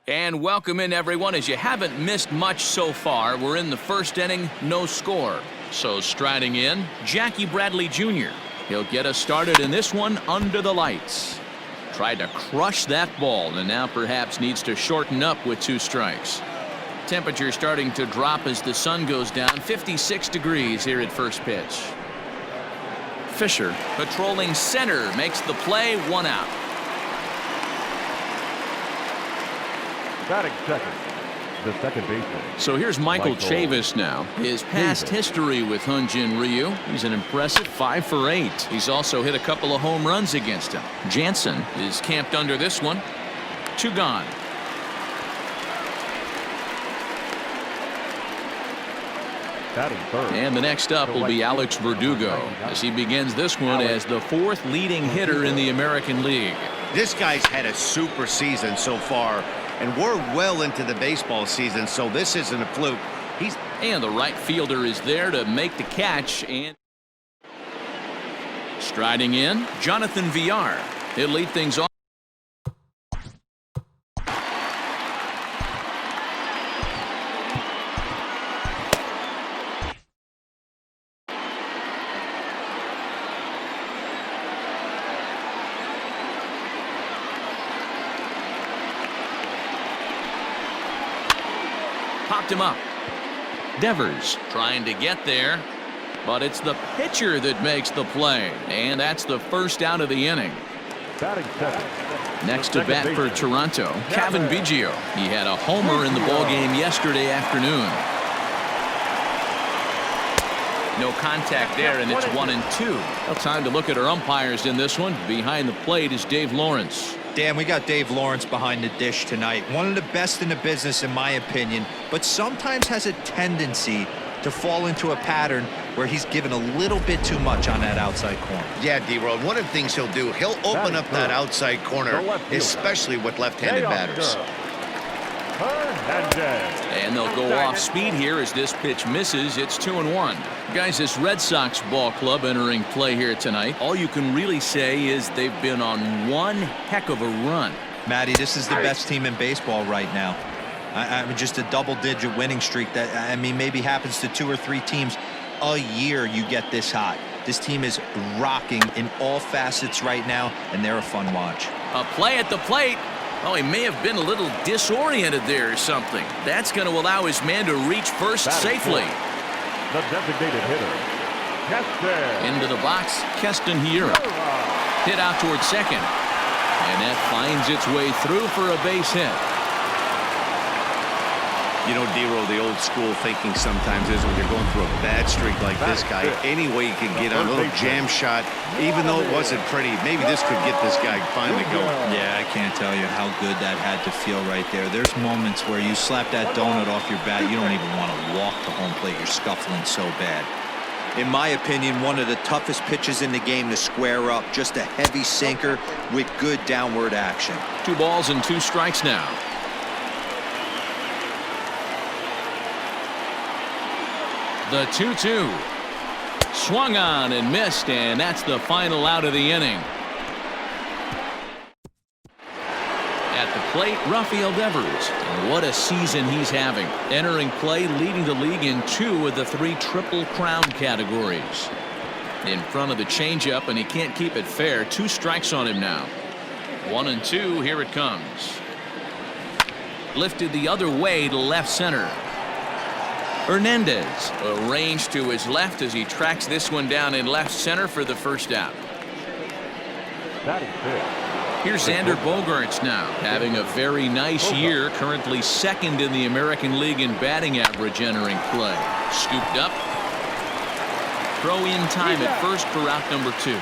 And welcome in, everyone. As you haven't missed much so far, we're in the first inning, no score. So striding in, Jackie Bradley Jr. He'll get us started in this one under the lights. Tried to crush that ball and now perhaps needs to shorten up with 2 strikes. Temperature starting to drop as the sun goes down. 56 degrees here at first pitch. Fisher patrolling center makes the play, 1 out. Batting second, the second baseman. So here's Michael Chavis now. His past history with Hyunjin Ryu. He's an impressive 5 for 8. He's also hit a couple of home runs against him. Jansen is camped under this one. 2 gone. Batting third. And the next up will be Alex Verdugo as he begins this one as the 4th leading hitter in the American League. This guy's had a super season so far, and we're well into the baseball season, so this isn't a fluke. And the right fielder is there to make the catch. And striding in, Jonathan Villar. He'll lead things off. Popped him up. Devers trying to get there, but it's the pitcher that makes the play, and that's the first out of the inning. Batting second. Next to bat for Toronto, Kevin Biggio. He had a homer in the ballgame yesterday afternoon. No contact there, and it's 1-2. Well, time to look at our umpires in this one. Behind the plate is Dave Lawrence. Dan, we got Dave Lawrence behind the dish tonight. One of the best in the business, in my opinion, but sometimes has a tendency to fall into a pattern where he's given a little bit too much on that outside corner. Yeah, D-Road, one of the things he'll do, he'll open up that outside corner, especially with left-handed batters. And they'll go off speed here as this pitch misses. It's 2-1. Guys, this Red Sox ball club entering play here tonight. All you can really say is they've been on one heck of a run. Matty, this is the best team in baseball right now. I mean, just a double-digit winning streak that, I mean, maybe happens to 2 or 3 teams a year. You get this hot. This team is rocking in all facets right now, and they're a fun watch. A play at the plate. Oh, he may have been a little disoriented there or something. That's going to allow his man to reach first safely. The designated hitter, Keston. Into the box, Keston Hiura. Hit out towards second. And that finds its way through for a base hit. You know, D-Roll, the old school thinking sometimes is when you're going through a bad streak like this guy, any way you can get a little jam shot, even though it wasn't pretty, maybe this could get this guy finally going. Yeah, I can't tell you how good that had to feel right there. There's moments where you slap that donut off your bat, you don't even want to walk to home plate. You're scuffling so bad. In my opinion, one of the toughest pitches in the game to square up. Just a heavy sinker with good downward action. 2 balls and 2 strikes now. The 2-2. Swung on and missed, and that's the final out of the inning. At the plate, Rafael Devers. And what a season he's having. Entering play, leading the league in 2 of the 3 Triple Crown categories. In front of the changeup, and he can't keep it fair. 2 strikes on him now. 1-2, here it comes. Lifted the other way to left center. Hernandez arranged to his left as he tracks this one down in left center for the first out. Here's Xander Bogaerts now, having a very nice year, currently 2nd in the American League in batting average entering play. Scooped up. Throw in time at first for out number 2.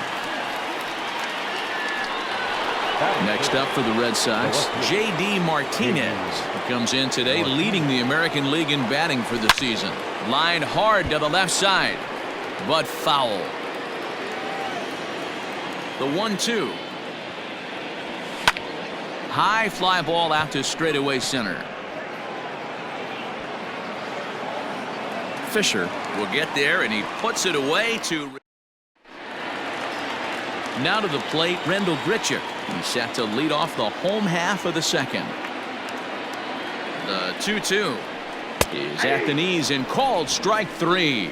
Next up for the Red Sox, J.D. Martinez. He comes in today leading the American League in batting for the season. Lined hard to the left side, but foul. The 1-2. High fly ball out to straightaway center. Fisher will get there, and he puts it away to... Now to the plate, Rendell Grichuk. He's set to lead off the home half of the second. The 2-2 is at the knees and called strike 3.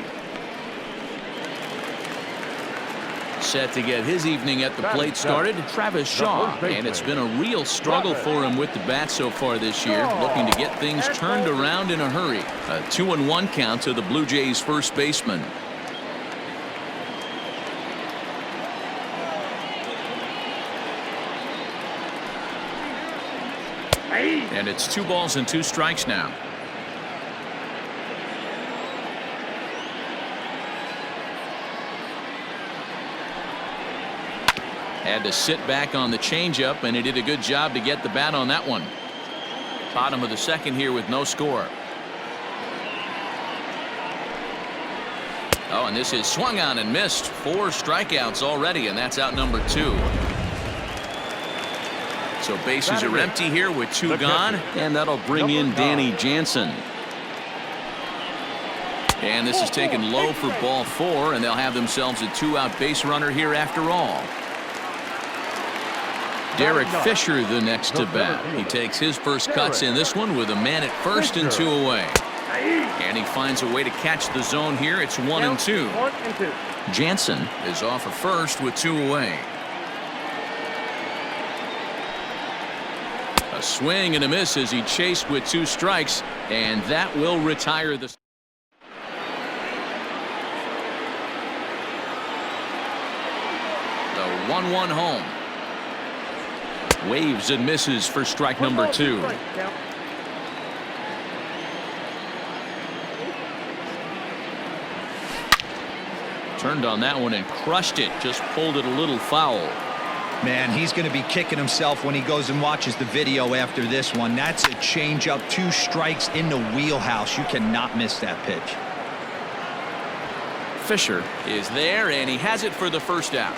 Set to get his evening at the plate started, Travis Shaw, and it's been a real struggle for him with the bat so far this year, looking to get things turned around in a hurry. A 2-1 count to the Blue Jays first baseman. And it's 2 balls and 2 strikes now. Had to sit back on the changeup, and he did a good job to get the bat on that one. Bottom of the second here with no score. Oh, and this is swung on and missed. 4 strikeouts already, and that's out number 2. So bases are empty here with 2 gone, and that'll bring in Danny Jansen. And this is taken low for ball 4, and they'll have themselves a 2-out base runner here after all. Derek Fisher the next to bat. He takes his first cuts in this one with a man at first and 2 away. And he finds a way to catch the zone here. It's 1-2. Jansen is off of first with 2 away. A swing and a miss as he chased with 2 strikes, and that will retire the. The 1-1 home. Waves and misses for strike number 2. Turned on that one and crushed it. Just pulled it a little foul. Man, he's going to be kicking himself when he goes and watches the video after this one. That's a changeup, 2 strikes in the wheelhouse. You cannot miss that pitch. Fisher is there, and he has it for the first out.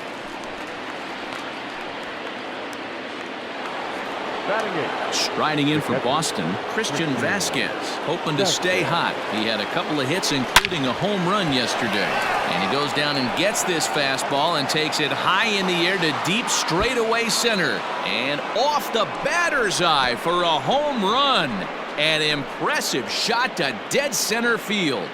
Striding in for Boston, Christian Vasquez, hoping to stay hot. He had a couple of hits, including a home run yesterday. And he goes down and gets this fastball and takes it high in the air to deep straightaway center. And off the batter's eye for a home run. An impressive shot to dead center field.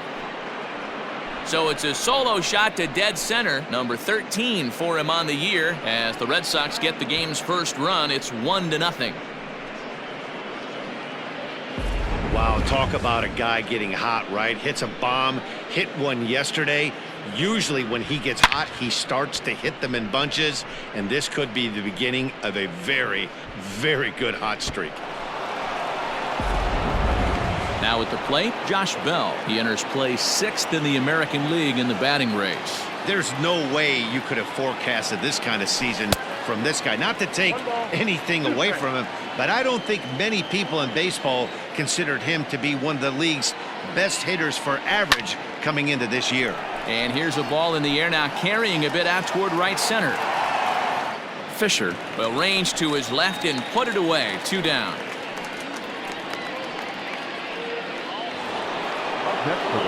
So it's a solo shot to dead center, number 13 for him on the year. As the Red Sox get the game's first run, it's 1-0. Wow, talk about a guy getting hot, right? Hits a bomb, hit one yesterday. Usually when he gets hot, he starts to hit them in bunches, and this could be the beginning of a very, very good hot streak. Now at the plate, Josh Bell. He enters play 6th in the American League in the batting race. There's no way you could have forecasted this kind of season from this guy. Not to take anything away from him, but I don't think many people in baseball considered him to be one of the league's best hitters for average coming into this year. And here's a ball in the air now, carrying a bit out toward right center. Fisher will range to his left and put it away. 2 down.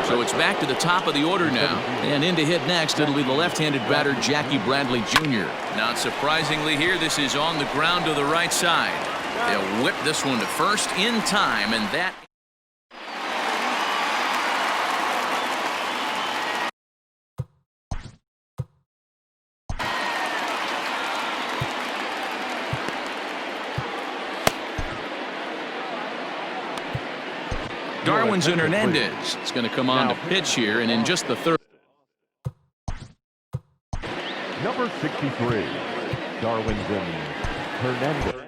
So it's back to the top of the order now, and in to hit next it'll be the left-handed batter Jackie Bradley Jr. Not surprisingly here, this is on the ground to the right side. They'll whip this one to first in time, and that Darwinzon Hernandez is going to come on to pitch here, and in just the third. Number 63, Darwinzon Hernandez.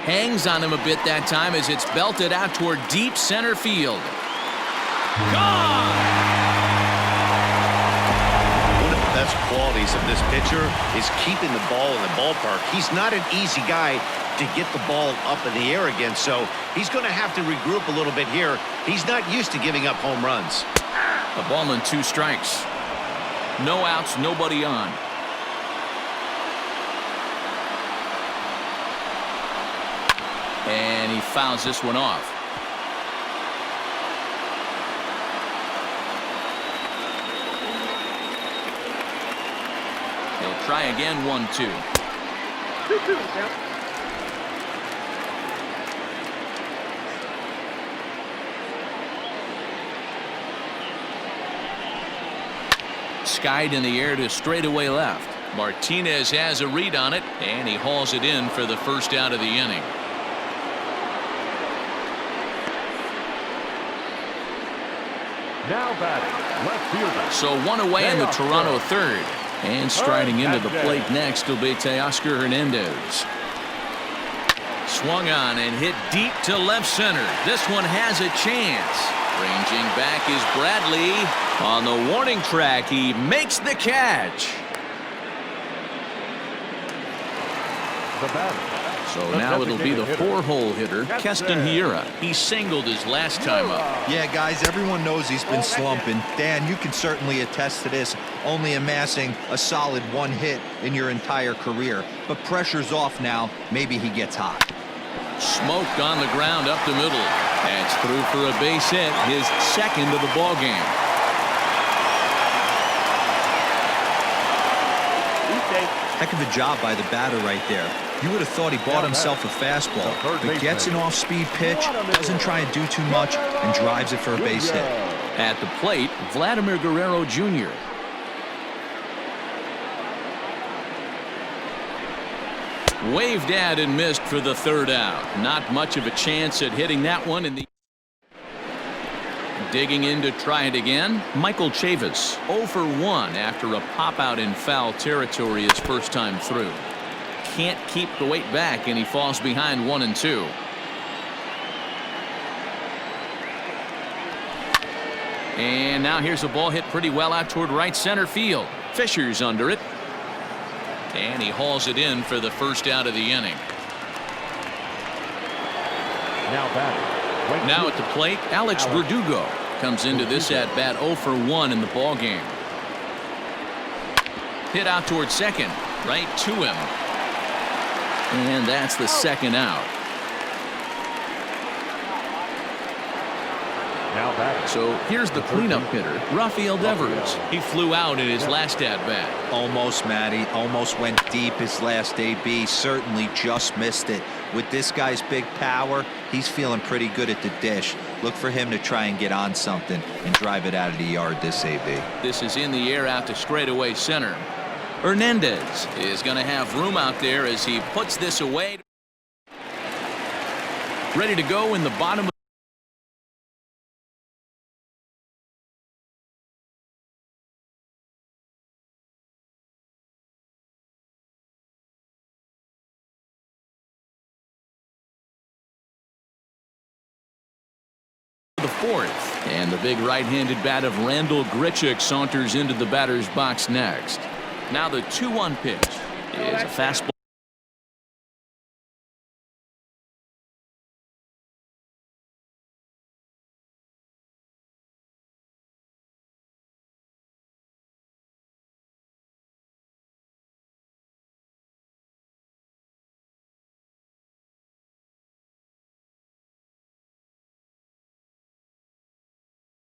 Hangs on him a bit that time as it's belted out toward deep center field. Gone! Best qualities of this pitcher is keeping the ball in the ballpark. He's not an easy guy to get the ball up in the air again, so he's going to have to regroup a little bit here. He's not used to giving up home runs. A ball and 2 strikes. No outs, nobody on. And he fouls this one off. try again, 1-2. Skied in the air to straightaway left. Martinez has a read on it, and he hauls it in for the first out of the inning. Now batting, left fielder. So one away in the Toronto third. And striding into the plate next will be Teoscar Hernandez. Swung on and hit deep to left center. This one has a chance. Ranging back is Bradley. On the warning track, he makes the catch. The batter. So now it'll be the 4-hole hitter, Keston Hiura. He singled his last time up. Yeah, guys, everyone knows he's been slumping. Dan, you can certainly attest to this, only amassing a solid 1 hit in your entire career. But pressure's off now. Maybe he gets hot. Smoked on the ground up the middle. That's through for a base hit, his second of the ball game. Heck of a job by the batter right there. You would have thought he bought himself a fastball, but gets an off-speed pitch, doesn't try and do too much, and drives it for a base hit. At the plate, Vladimir Guerrero Jr. Waved at and missed for the third out. Not much of a chance at hitting that one in the... Digging in to try it again, Michael Chavis, 0 for 1 after a pop-out in foul territory his first time through. Can't keep the weight back, and he falls behind 1-2. And now here's a ball hit pretty well out toward right center field. Fisher's under it. And he hauls it in for the first out of the inning. Now batting. Now at the plate, Alex Verdugo comes into this at bat 0 for 1 in the ball game. Hit out toward second, right to him. And that's the second out. Now batting. So here's the cleanup hitter, Rafael Devers. He flew out in his last at bat. Almost, Matty. Almost went deep his last AB. Certainly just missed it. With this guy's big power, he's feeling pretty good at the dish. Look for him to try and get on something and drive it out of the yard this AB. This is in the air out to straightaway center. Hernandez is going to have room out there as he puts this away. Ready to go in the bottom of the fourth. And the big right-handed bat of Randall Grichuk saunters into the batter's box next. Now the 2-1 pitch is a fastball.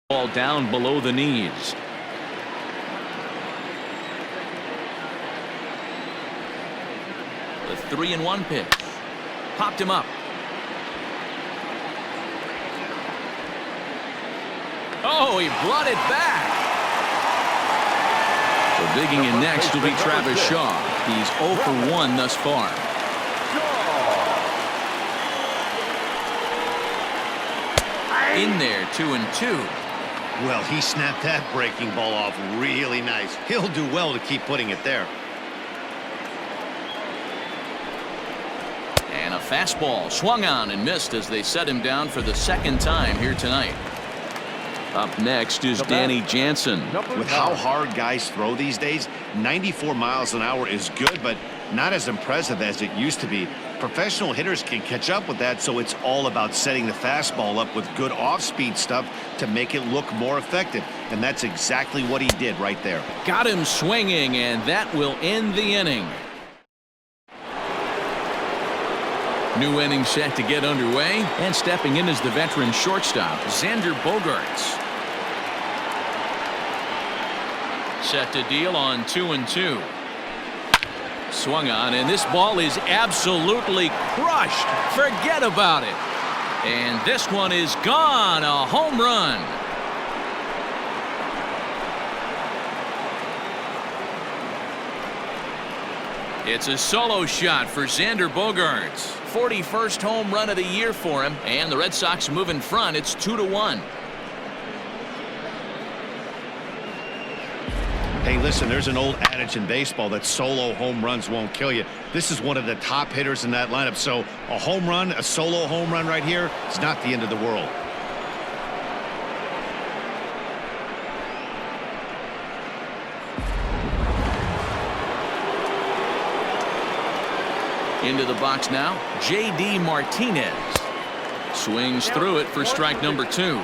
Ball down below the knees. The 3-1 pitch. Popped him up. Oh, he brought it back. So digging in next will be Travis Shaw. He's 0 for 1 thus far. In there, 2-2. Well, he snapped that breaking ball off really nice. He'll do well to keep putting it there. And a fastball swung on and missed as they set him down for the second time here tonight. Up next is Danny Jansen. With how hard guys throw these days, 94 miles an hour is good, but not as impressive as it used to be. Professional hitters can catch up with that, so it's all about setting the fastball up with good off-speed stuff to make it look more effective. And that's exactly what he did right there. Got him swinging, and that will end the inning. New inning set to get underway, and stepping in is the veteran shortstop, Xander Bogaerts. Set to deal on 2-2. Swung on, and this ball is absolutely crushed. Forget about it. And this one is gone. A home run. It's a solo shot for Xander Bogaerts. 41st home run of the year for him, and the Red Sox move in front. It's 2-1. Hey, listen, there's an old adage in baseball that solo home runs won't kill you. This is one of the top hitters in that lineup, so a home run, a solo home run right here, is not the end of the world. Into the box now, J.D. Martinez. Swings through it for strike number 2.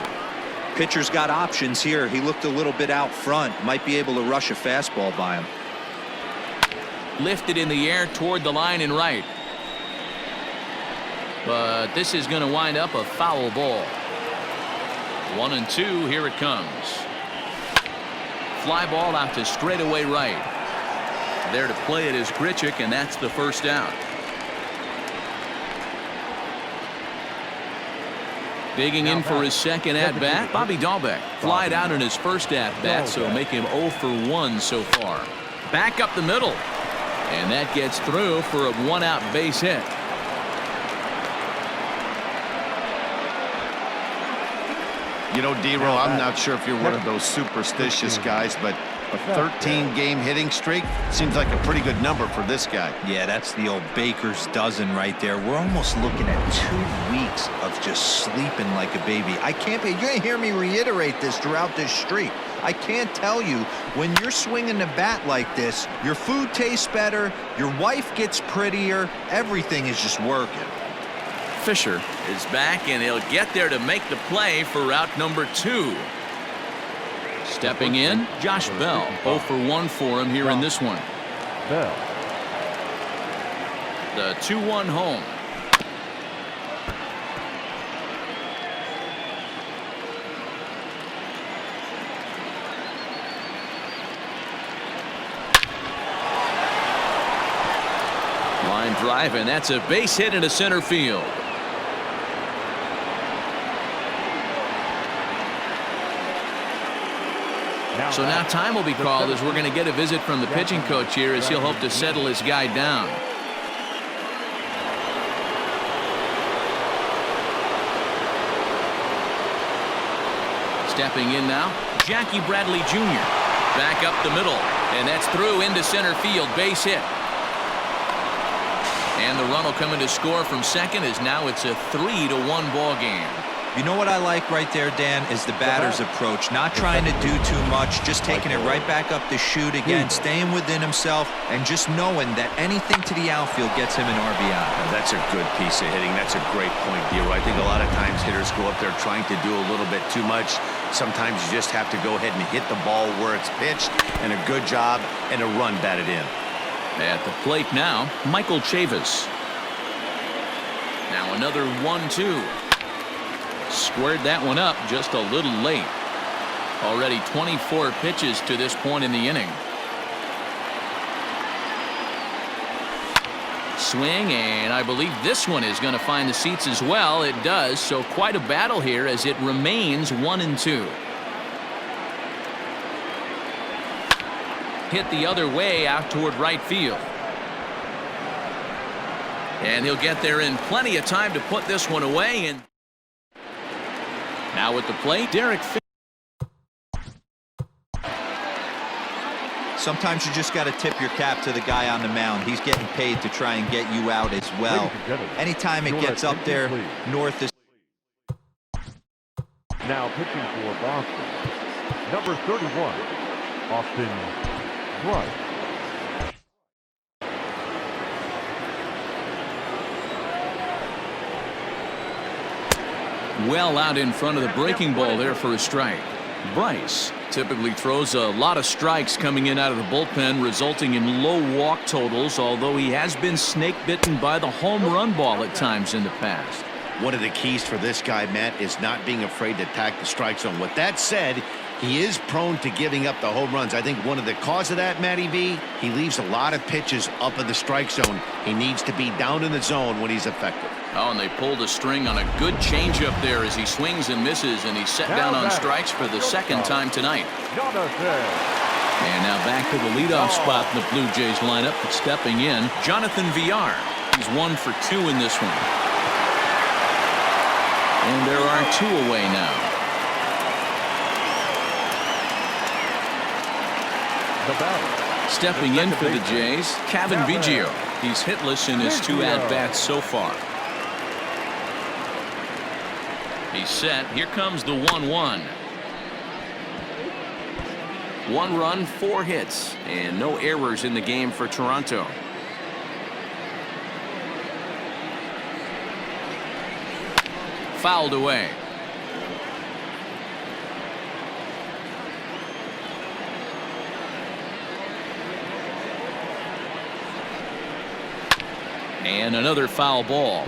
Pitcher's got options here. He looked a little bit out front. Might be able to rush a fastball by him. Lifted in the air toward the line and right. But this is going to wind up a foul ball. 1-2. Here it comes. Fly ball out to straightaway right. There to play it is Grichuk, and that's the first out. Digging in for his second at-bat, Bobby Dahlbeck. Flied out in his first at-bat, so make him 0 for 1 so far. Back up the middle. And that gets through for a 1-out base hit. You know, D-Roll, I'm not sure if you're one of those superstitious guys, but a 13-game hitting streak seems like a pretty good number for this guy. Yeah, that's the old baker's dozen right there. We're almost looking at 2 weeks of just sleeping like a baby. I can't be. You're going to hear me reiterate this throughout this streak. I can't tell you, when you're swinging the bat like this, your food tastes better, your wife gets prettier, everything is just working. Fisher is back, and he'll get there to make the play for route number 2. Stepping in, Josh Bell. 0 for 1 for him here in this one. Bell. The 2-1 home. Line drive, and that's a base hit into center field. So now time will be called as we're going to get a visit from the pitching coach here as he'll hope to settle his guy down. Stepping in now, Jackie Bradley Jr. Back up the middle, and that's through into center field. Base hit. And the run will come in to score from second as now it's a 3-1 ball game. You know what I like right there, Dan, is the batter's approach. Not trying to do too much, just taking it right back up the chute again, staying within himself, and just knowing that anything to the outfield gets him an RBI. That's a good piece of hitting. That's a great point, D-Roll. I think a lot of times hitters go up there trying to do a little bit too much. Sometimes you just have to go ahead and hit the ball where it's pitched, and a good job and a run batted in. At the plate now, Michael Chavis. Now another 1-2. Squared that one up just a little late. Already 24 pitches to this point in the inning. Swing, and I believe this one is going to find the seats as well. It does, so quite a battle here as it remains 1-2. Hit the other way out toward right field. And he'll get there in plenty of time to put this one away. And now at the plate, Derek Fisher. Sometimes you just got to tip your cap to the guy on the mound. He's getting paid to try and get you out as well. Anytime it gets up there, north is. Now pitching for Boston, number 31, Austin Bright. Well out in front of the breaking ball there for a strike. Bryce typically throws a lot of strikes coming in out of the bullpen, resulting in low walk totals, although he has been snake bitten by the home run ball at times in the past. One of the keys for this guy, Matt, is not being afraid to attack the strike zone. With that said, He is prone to giving up the home runs. I think one of the cause of that, Matty V, he leaves a lot of pitches up in the strike zone. He needs to be down in the zone when he's effective. Oh, and they pulled a string on a good changeup there as he swings and misses, and he's set down on strikes for the second time tonight. And now back to the leadoff spot in the Blue Jays lineup. Stepping in, Jonathan Villar. He's 1 for 2 in this one. And there are 2 away now. Stepping in for the Jays, Kevin Biggio. He's hitless in his 2 at-bats so far. He's set. Here comes the 1-1. 1 run, 4 hits, and no errors in the game for Toronto. Fouled away. And another foul ball.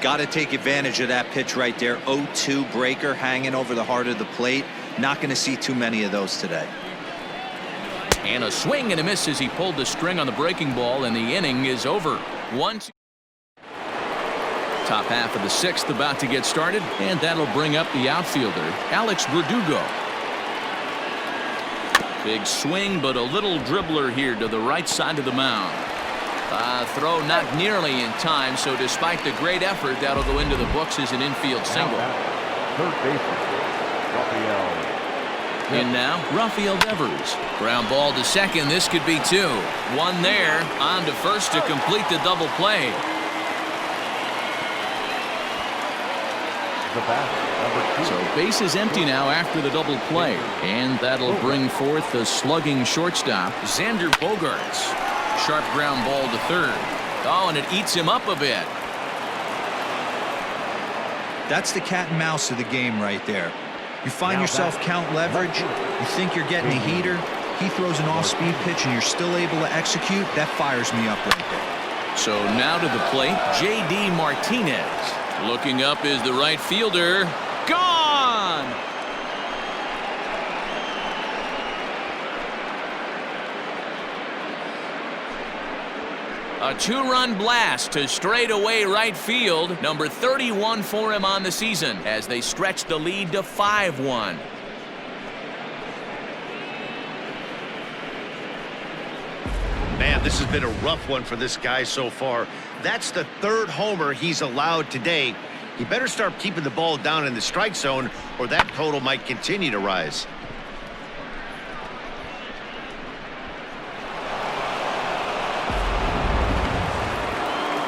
Got to take advantage of that pitch right there. 0-2 breaker hanging over the heart of the plate. Not going to see too many of those today. And a swing and a miss as he pulled the string on the breaking ball, and the inning is over. 1-2. Top half of the 6th about to get started, and that'll bring up the outfielder, Alex Verdugo. Big swing, but a little dribbler here to the right side of the mound. Throw not nearly in time, so despite the great effort, that'll go into the books as an infield single. Third baseman, Rafael. And now, Rafael Devers. Ground ball to second. This could be 2. 1 there. On to first to complete the double play. The batter, number 2. So base is empty now after the double play. And that'll bring forth the slugging shortstop, Xander Bogaerts. Sharp ground ball to third. Oh, and it eats him up a bit. That's the cat and mouse of the game right there. You find yourself count leverage. You think you're getting a heater. He throws an off-speed pitch and you're still able to execute. That fires me up right there. So now to the plate, J.D. Martinez. Looking up is the right fielder. Gone! A 2-run blast to straightaway right field. Number 31 for him on the season as they stretch the lead to 5-1. Man, this has been a rough one for this guy so far. That's the 3rd homer he's allowed today. He better start keeping the ball down in the strike zone, or that total might continue to rise.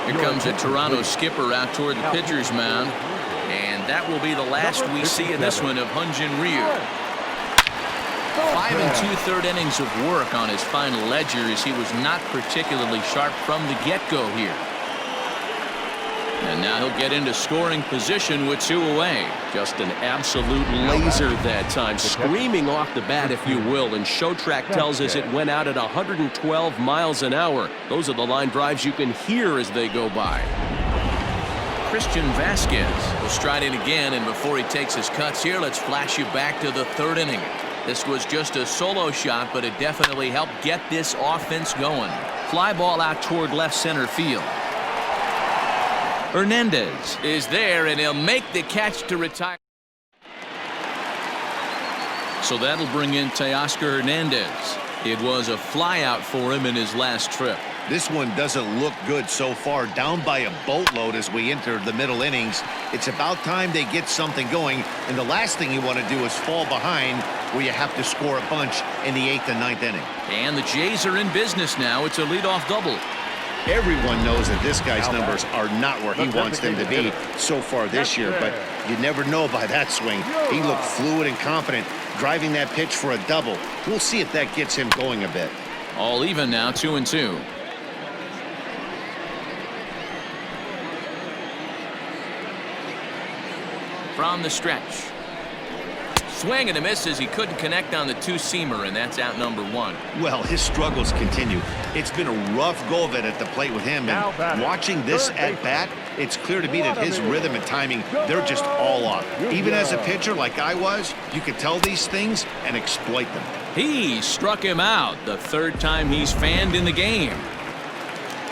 Here comes a Toronto skipper out toward the pitcher's mound. And that will be the last we see in this one of Hyun-Jin Ryu. 5 2/3 innings of work on his final ledger as he was not particularly sharp from the get-go here. And now he'll get into scoring position with 2 away. Just an absolute laser that time, screaming off the bat, if you will. And Showtrack tells us it went out at 112 miles an hour. Those are the line drives you can hear as they go by. Christian Vasquez will stride in again, and before he takes his cuts here, let's flash you back to the 3rd inning. This was just a solo shot, but it definitely helped get this offense going. Fly ball out toward left center field. Hernandez is there, and he'll make the catch to retire. So that'll bring in Teoscar Hernandez. It was a flyout for him in his last trip. This one doesn't look good so far, down by a boatload as we enter the middle innings. It's about time they get something going, and the last thing you want to do is fall behind where you have to score a bunch in the 8th and 9th inning. And the Jays are in business now. It's a leadoff double. Everyone knows that this guy's numbers are not where he wants them to be so far this year, but you never know by that swing. He looked fluid and confident, driving that pitch for a double. We'll see if that gets him going a bit. All even now, 2-2. From the stretch. Swing and a miss as he couldn't connect on the two-seamer, and that's out number one. Well, his struggles continue. It's been a rough go of it at the plate with him, and watching this at bat, it's clear to me that his rhythm and timing, they're just all off. Even as a pitcher like I was, you could tell these things and exploit them. He struck him out the third time he's fanned in the game.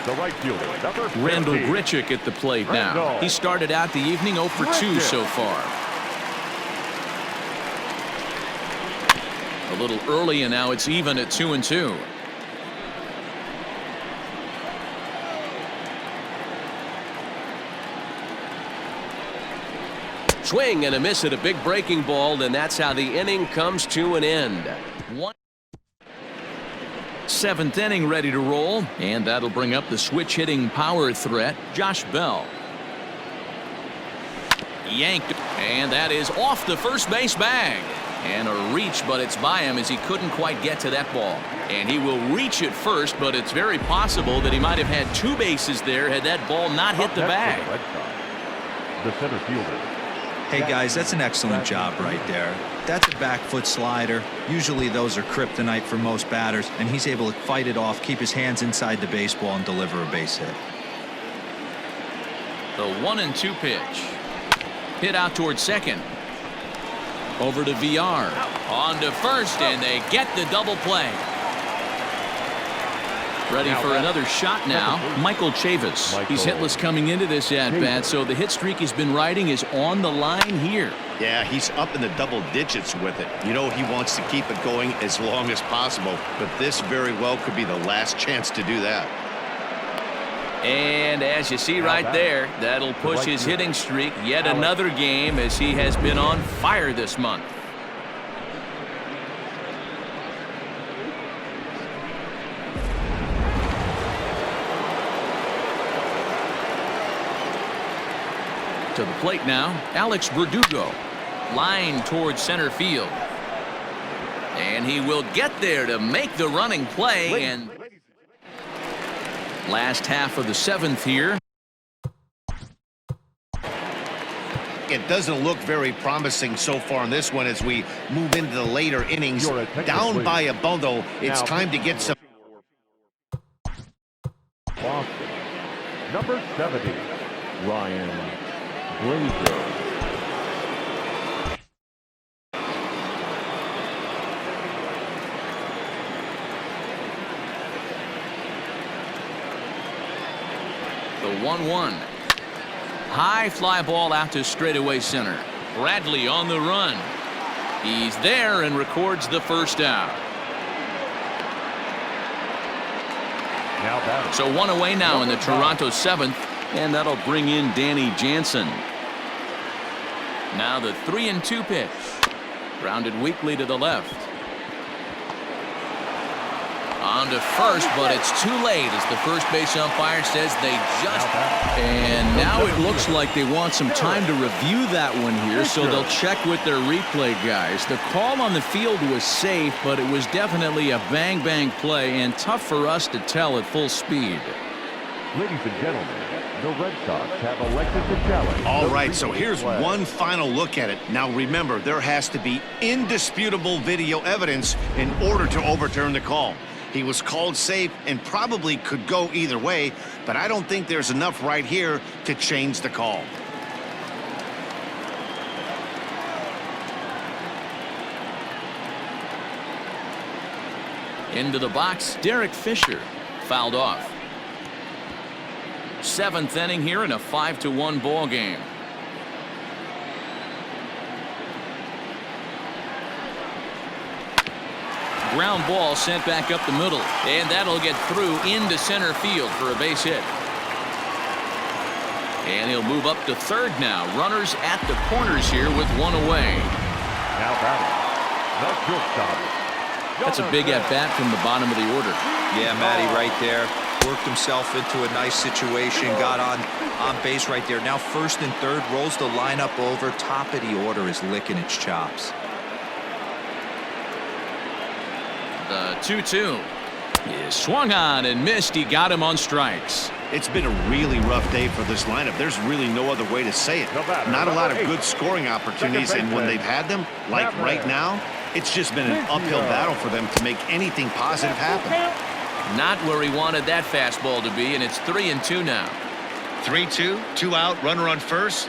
The right fielder, number 15. Randall Grichuk at the plate now. He started out the evening 0 for 2 so far. A little early, and now it's even at 2-2. Swing and a miss at a big breaking ball, and that's how the inning comes to an end. Seventh inning ready to roll, and that'll bring up the switch hitting power threat, Josh Bell. Yanked, and that is off the first base bag. And a reach, but it's by him as he couldn't quite get to that ball. And he will reach it first, but it's very possible that he might have had two bases there had that ball not hit the bag. The center fielder. Hey guys, that's an excellent job right there. That's a back foot slider. Usually those are kryptonite for most batters, and he's able to fight it off, keep his hands inside the baseball, and deliver a base hit. The 1-2 pitch. Hit out towards second. Over to VR. On to first, and they get the double play. Ready for another shot now, Michael Chavis. He's hitless coming into this at-bat, so the hit streak he's been riding is on the line here. Yeah, he's up in the double digits with it. You know, he wants to keep it going as long as possible, but this very well could be the last chance to do that. And as you see right there, that'll push his hitting streak yet another game as he has been on fire this month. To the plate now, Alex Verdugo. Line towards center field. And he will get there to make the running play. And last half of the seventh here. It doesn't look very promising so far in this one as we move into the later innings. Down by a bundle, it's time to get some. Boston, number 70, Ryan Glazer. The 1-1. High fly ball out to straightaway center. Bradley on the run. He's there and records the first out. So one away now in the Toronto seventh, and that'll bring in Danny Jansen. Now the 3-2 pitch. Grounded weakly to the left. On to first, but it's too late as the first base umpire says they just. And now it looks like they want some time to review that one here, so they'll check with their replay guys. The call on the field was safe, but it was definitely a bang-bang play and tough for us to tell at full speed. Ladies and gentlemen, the Red Sox have elected to challenge. All right, so here's one final look at it. Now remember, there has to be indisputable video evidence in order to overturn the call. He was called safe and probably could go either way, but I don't think there's enough right here to change the call. Into the box, Derek Fisher fouled off. Seventh inning here in a 5-1 ball game. Ground ball sent back up the middle, and that'll get through into center field for a base hit. And he'll move up to third now. Runners at the corners here with one away. Now batting, the shortstop. That's a big at-bat from the bottom of the order. Yeah, Matty right there. Worked himself into a nice situation, got on base right there. Now first and third, rolls the lineup over. Top of the order is licking its chops. The 2-2 is swung on and missed. He got him on strikes. It's been a really rough day for this lineup. There's really no other way to say it. Not a lot of good scoring opportunities, and when they've had them, like right now, it's just been an uphill battle for them to make anything positive happen. Not where he wanted that fastball to be, and it's 3-2 now. 3-2, 2 out, runner on first.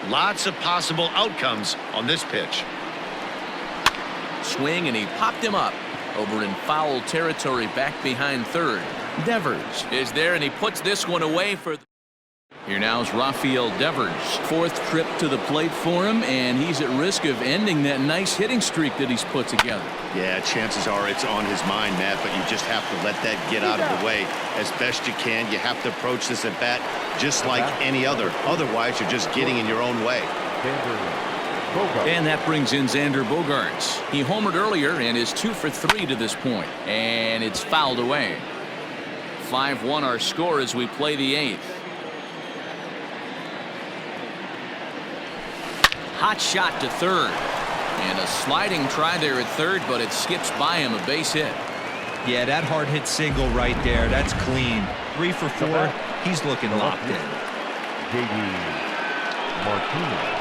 Lots of possible outcomes on this pitch. Swing, and he popped him up. Over in foul territory back behind third. Devers is there, and he puts this one away for... Here now is Rafael Devers. 4th trip to the plate for him, and he's at risk of ending that nice hitting streak that he's put together. Yeah, chances are it's on his mind, Matt, but you just have to let that get out of the way as best you can. You have to approach this at bat just like any other. Otherwise, you're just getting in your own way. And that brings in Xander Bogaerts. He homered earlier and is 2 for 3 to this point. And it's fouled away. 5-1 our score as we play the 8th. Hot shot to third. And a sliding try there at third, but it skips by him, a base hit. Yeah, that hard hit single right there. That's clean. 3 for 4. He's looking locked in. J.D. Martinez.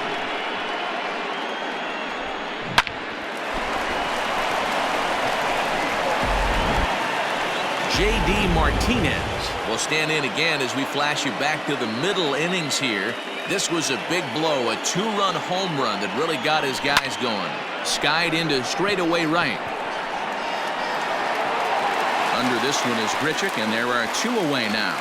J.D. Martinez will stand in again as we flash you back to the middle innings here. This was a big blow, a 2-run home run that really got his guys going. Skied into straightaway right. Under this one is Grichuk, and there are 2 away now.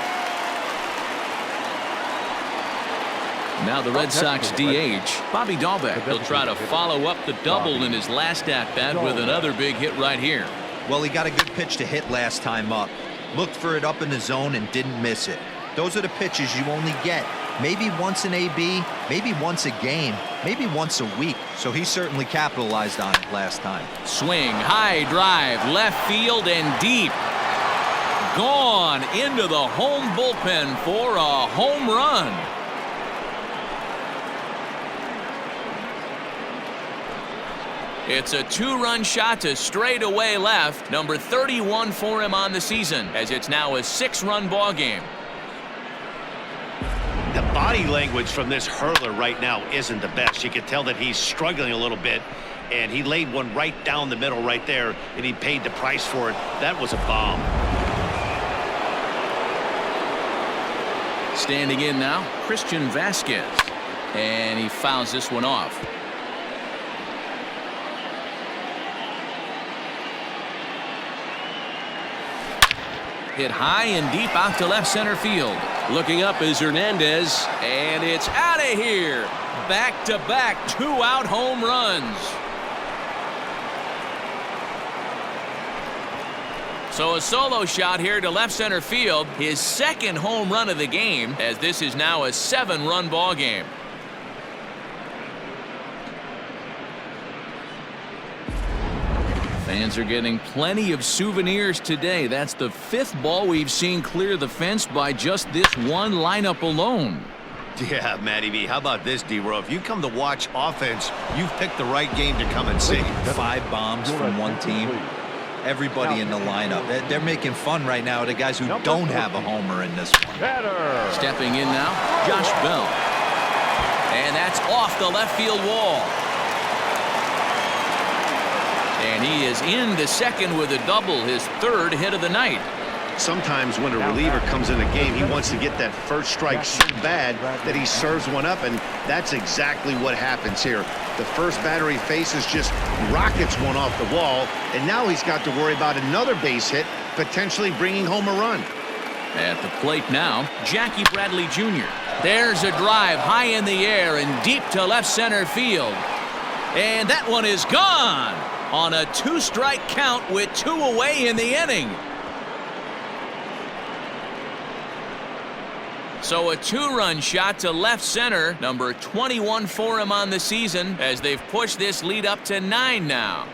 Now the Red Sox DH, Bobby Dahlbeck. He'll try to follow up the double in his last at-bat with another big hit right here. Well, he got a good pitch to hit last time up. Looked for it up in the zone and didn't miss it. Those are the pitches you only get. Maybe once an AB, maybe once a game, maybe once a week. So he certainly capitalized on it last time. Swing, high drive, left field and deep. Gone into the home bullpen for a home run. It's a 2-run shot to straightaway left. Number 31 for him on the season, as it's now a 6-run ball game. The body language from this hurler right now isn't the best. You can tell that he's struggling a little bit, and he laid one right down the middle right there, and he paid the price for it. That was a bomb. Standing in now, Christian Vasquez, and he fouls this one off. Hit high and deep out to left center field. Looking up is Hernandez, and it's out of here. Back-to-back 2-out home runs. So a solo shot here to left center field, his 2nd home run of the game, as this is now a 7-run ball game. Fans are getting plenty of souvenirs today. That's the 5th ball we've seen clear the fence by just this one lineup alone. Yeah, Matty B. How about this, D-Row? If you come to watch offense, you've picked the right game to come and see. 5 bombs from one team. Everybody in the lineup. They're making fun right now of the guys who don't have a homer in this one. Stepping in now, Josh Bell. And that's off the left field wall. And he is into second with a double, his 3rd hit of the night. Sometimes when a reliever comes in a game, he wants to get that first strike so bad that he serves one up, and that's exactly what happens here. The first batter he faces just rockets one off the wall, and now he's got to worry about another base hit, potentially bringing home a run. At the plate now, Jackie Bradley Jr. There's a drive high in the air and deep to left center field. And that one is gone on a 2-strike count with 2 away in the inning. So a 2-run shot to left center, number 21 for him on the season, as they've pushed this lead up to 9 now.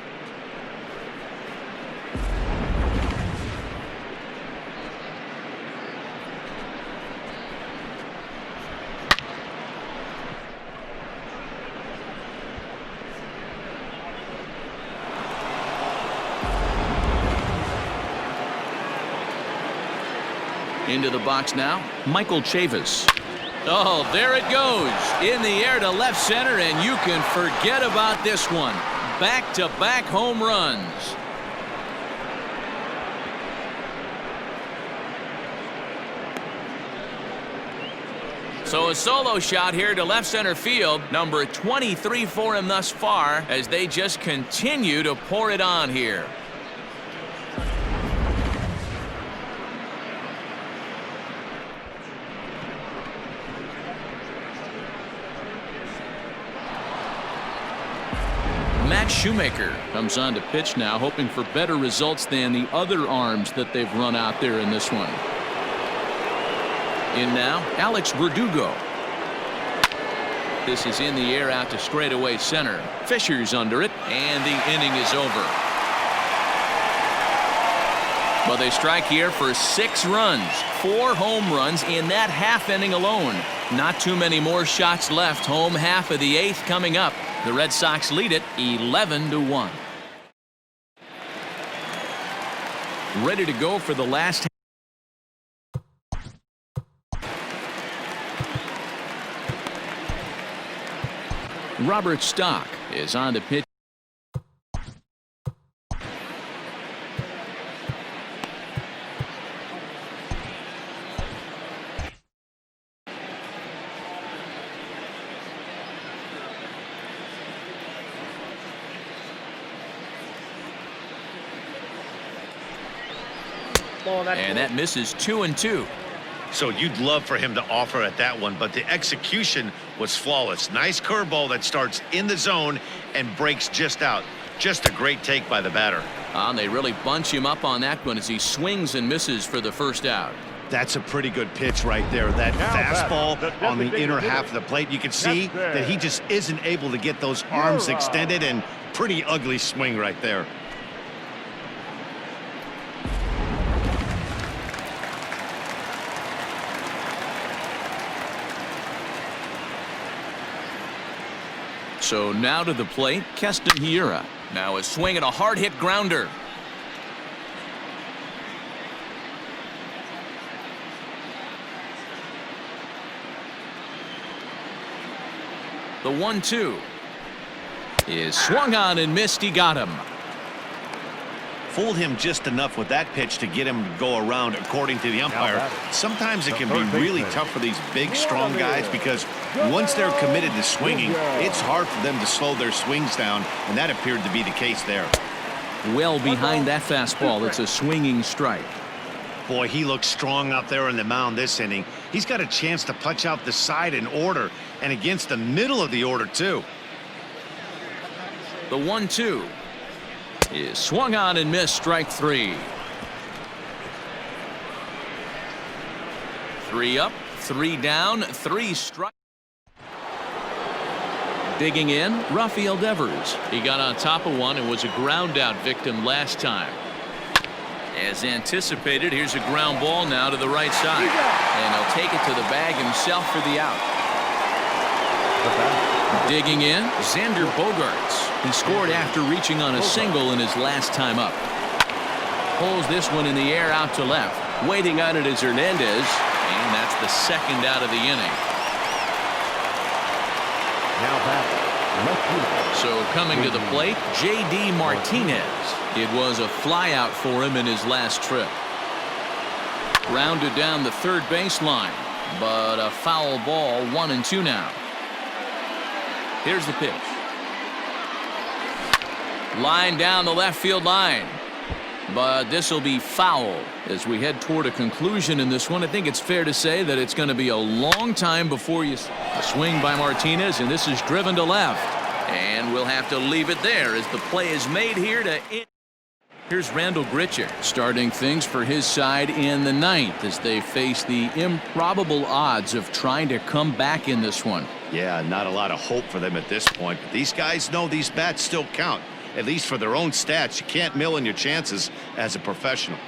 Into the box now, Michael Chavis. Oh, there it goes. In the air to left center, and you can forget about this one. Back-to-back home runs. So a solo shot here to left center field. Number 23 for him thus far as they just continue to pour it on here. Matt Shoemaker comes on to pitch now, hoping for better results than the other arms that they've run out there in this one. In now, Alex Verdugo. This is in the air out to straightaway center. Fisher's under it, and the inning is over. Well, they strike here for 6 runs, 4 home runs in that half inning alone. Not too many more shots left. Home half of the 8th coming up. The Red Sox lead it 11-1. Ready to go for the last. Robert Stock is on the pitch. And that misses 2-2. So you'd love for him to offer at that one, but the execution was flawless. Nice curveball that starts in the zone and breaks just out. Just a great take by the batter. And they really bunch him up on that one as he swings and misses for the first out. That's a pretty good pitch right there. That fastball on the inner half of the plate. You can see that he just isn't able to get those arms extended, and pretty ugly swing right there. So now to the plate, Keston Hiura. Now a swing and a hard hit grounder. The 1-2 is swung on and missed. He got him. Fooled him just enough with that pitch to get him to go around, according to the umpire. Sometimes it can be really tough for these big, strong guys because once they're committed to swinging, it's hard for them to slow their swings down, and that appeared to be the case there. Well behind that fastball. It's a swinging strike. Boy, he looks strong out there on the mound this inning. He's got a chance to punch out the side in order, and against the middle of the order, too. The 1-2 is swung on and missed. Strike 3. 3 up, 3 down, 3 strikes. Digging in, Rafael Devers. He got on top of one and was a ground out victim last time. As anticipated, here's a ground ball now to the right side, and he'll take it to the bag himself for the out. Digging in, Xander Bogaerts. He scored after reaching on a single in his last time up. Pulls this one in the air out to left. Waiting on it is Hernandez, and that's the second out of the inning. So coming to the plate, J.D. Martinez. It was a flyout for him in his last trip. Rounded down the third baseline, but a foul ball. 1-2 now. Here's the pitch. Line down the left field line. But this will be foul as we head toward a conclusion in this one. I think it's fair to say that it's going to be a long time before you swing by Martinez, and this is driven to left. And we'll have to leave it there as the play is made here to end. Here's Randall Grichuk starting things for his side in the 9th as they face the improbable odds of trying to come back in this one. Yeah, not a lot of hope for them at this point, but these guys know these bats still count, at least for their own stats. You can't mill in your chances as a professional.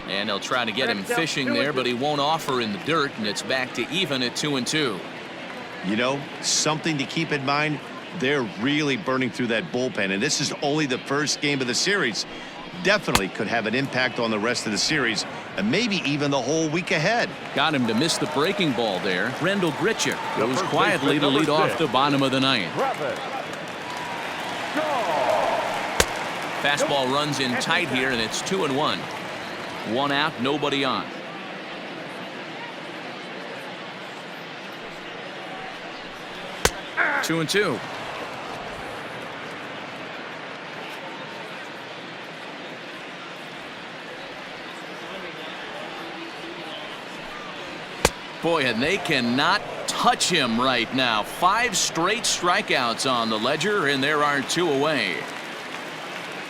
And they'll try to get him fishing there, but he won't offer in the dirt, and it's back to even at 2-2. You know, something to keep in mind, they're really burning through that bullpen, and this is only the first game of the series. definitely could have an impact on the rest of the series and maybe even the whole week ahead. Got him to miss the breaking ball there. Rendell Gritchick goes first quietly to baseman, lead number off the 6. bottom of the ninth. Travis Fastball runs in tight here, and it's 2-1. 1 out, nobody on. Two and two. Boy, and they cannot touch him right now. 5 straight strikeouts on the ledger, and there are 2 away.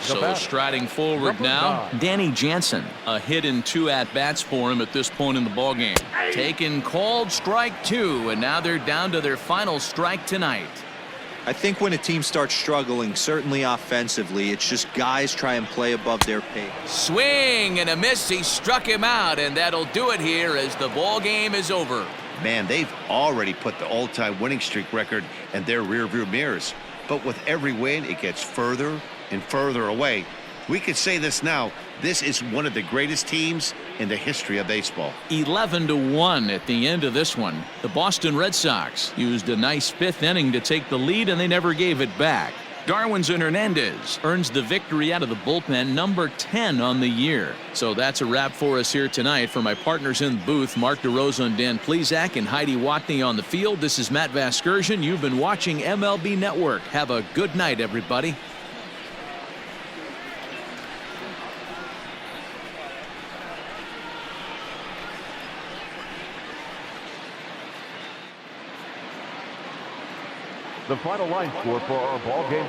So striding forward now, Danny Jansen. A hit in 2 at-bats for him at this point in the ballgame. Taken called strike 2, and now they're down to their final strike tonight. I think when a team starts struggling, certainly offensively, it's just guys try and play above their pace. Swing and a miss. He struck him out, and that'll do it here as the ball game is over. Man, they've already put the all-time winning streak record in their rearview mirrors. But with every win, it gets further and further away. We could say this now. This is one of the greatest teams in the history of baseball. 11-1 at the end of this one. The Boston Red Sox used a nice 5th inning to take the lead, and they never gave it back. Darwinzon Hernandez earns the victory out of the bullpen, number 10 on the year. So that's a wrap for us here tonight. For my partners in the booth, Mark DeRosa and Dan Plesac, and Heidi Watney on the field, this is Matt Vasgersian. You've been watching MLB Network. Have a good night, everybody. The final line score for our ball game